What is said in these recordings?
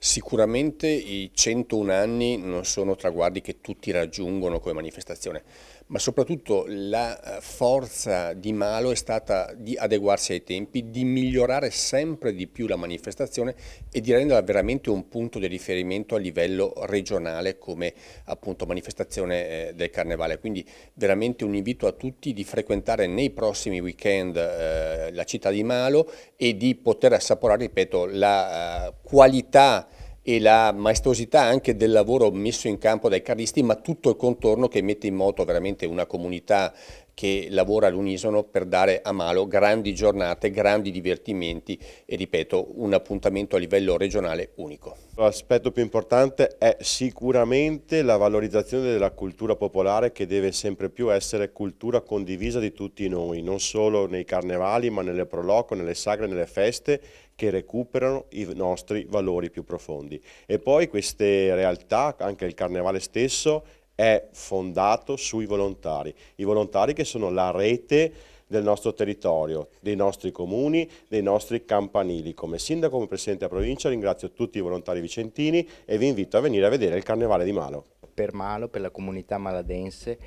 Sicuramente i 101 anni non sono traguardi che tutti raggiungono come manifestazione, ma soprattutto la forza di Malo è stata di adeguarsi ai tempi, di migliorare sempre di più la manifestazione e di renderla veramente un punto di riferimento a livello regionale come appunto manifestazione del Carnevale. Quindi veramente un invito a tutti di frequentare nei prossimi weekend la città di Malo e di poter assaporare, ripeto, la qualità e la maestosità anche del lavoro messo in campo dai carristi, ma tutto il contorno che mette in moto veramente una comunità che lavora all'unisono per dare a Malo grandi giornate, grandi divertimenti e ripeto, un appuntamento a livello regionale unico. L'aspetto più importante è sicuramente la valorizzazione della cultura popolare, che deve sempre più essere cultura condivisa di tutti noi, non solo nei carnevali ma nelle proloco, nelle sagre, nelle feste che recuperano i nostri valori più profondi. E poi queste realtà, anche il carnevale stesso, è fondato sui volontari, i volontari che sono la rete del nostro territorio, dei nostri comuni, dei nostri campanili. Come sindaco, come presidente della provincia, ringrazio tutti i volontari vicentini e vi invito a venire a vedere il Carnevale di Malo. Per Malo, per la comunità maladense,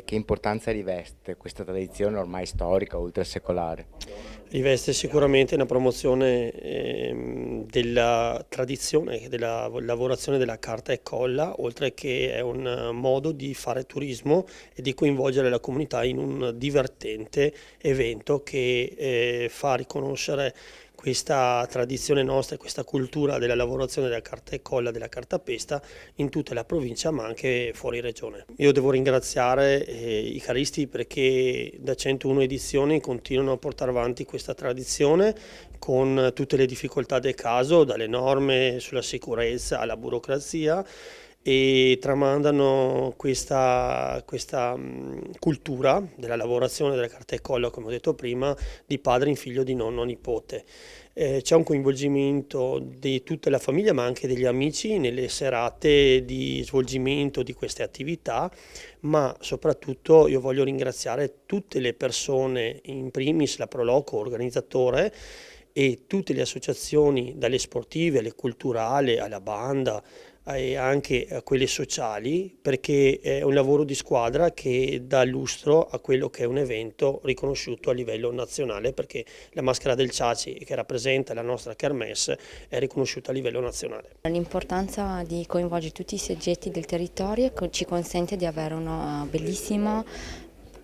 che importanza riveste questa tradizione ormai storica, ultrasecolare? Riveste sicuramente una promozione della tradizione, della lavorazione della carta e colla, oltre che è un modo di fare turismo e di coinvolgere la comunità in un divertente evento che fa riconoscere questa tradizione nostra e questa cultura della lavorazione della carta e colla, della cartapesta in tutta la provincia ma anche fuori regione. Io devo ringraziare i caristi perché da 101 edizioni continuano a portare avanti questa tradizione con tutte le difficoltà del caso, dalle norme sulla sicurezza alla burocrazia, e tramandano questa cultura della lavorazione della carta e colla, come ho detto prima, di padre in figlio, di nonno a nipote. C'è un coinvolgimento di tutta la famiglia ma anche degli amici nelle serate di svolgimento di queste attività, ma soprattutto io voglio ringraziare tutte le persone, in primis la Proloco, organizzatore, e tutte le associazioni, dalle sportive alle culturali alla banda e anche a quelle sociali, perché è un lavoro di squadra che dà lustro a quello che è un evento riconosciuto a livello nazionale, perché la maschera del Ciaci, che rappresenta la nostra kermesse, è riconosciuta a livello nazionale. L'importanza di coinvolgere tutti i soggetti del territorio ci consente di avere una bellissima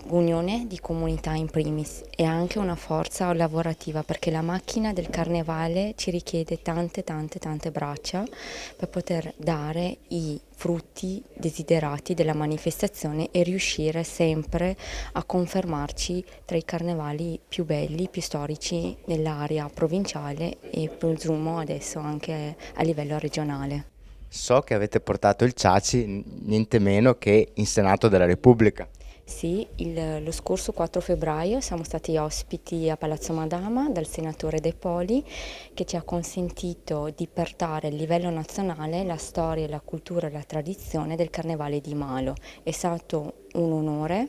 unione di comunità in primis e anche una forza lavorativa, perché la macchina del carnevale ci richiede tante braccia per poter dare i frutti desiderati della manifestazione e riuscire sempre a confermarci tra i carnevali più belli, più storici nell'area provinciale e presumo adesso anche a livello regionale. So che avete portato il Ciaci niente meno che in Senato della Repubblica. Sì, lo scorso 4 febbraio siamo stati ospiti a Palazzo Madama dal senatore De Poli, che ci ha consentito di portare a livello nazionale la storia, la cultura e la tradizione del Carnevale di Malo. È stato un onore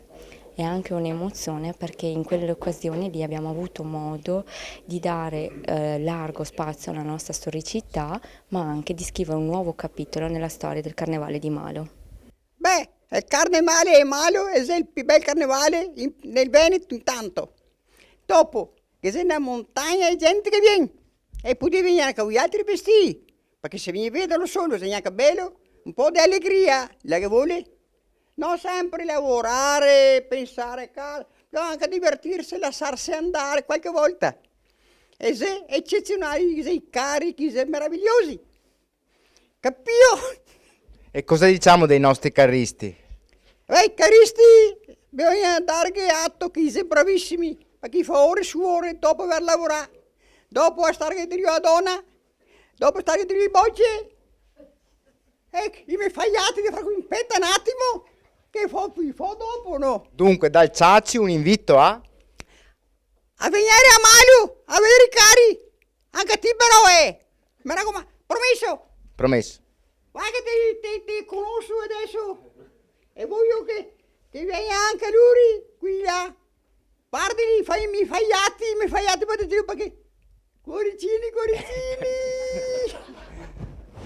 e anche un'emozione, perché in quelle occasioni lì abbiamo avuto modo di dare largo spazio alla nostra storicità, ma anche di scrivere un nuovo capitolo nella storia del Carnevale di Malo. Beh, il carnevale è Malo è il più bel carnevale nel Veneto intanto. Dopo, che sei in montagna e gente che viene. E poi venire anche con gli altri vestiti. Perché se vieni a vederlo solo, sei anche bello, un po' di allegria, la che vuole. Non sempre lavorare, pensare, no, anche divertirsi, lasciarsi andare qualche volta. E sei eccezionali, sei carichi, sei meravigliosi. Capito? E cosa diciamo dei nostri carristi? Caristi, bisogna dare atto che siete bravissimi, perché fa ore su ore dopo aver lavorato, dopo stare di a donna, dopo stare di bocce. Ecco, i miei fagliati di fare un petta un attimo, che fa dopo, no? Dunque, dal Ciaci un invito a venire a Malo, a vedere i cari, anche a te però mi raccomando, promesso. Promesso. Guarda che ti conosco adesso e voglio che vieni anche lui qui là. Guardi, mi fagliati per te, perché cuoricini.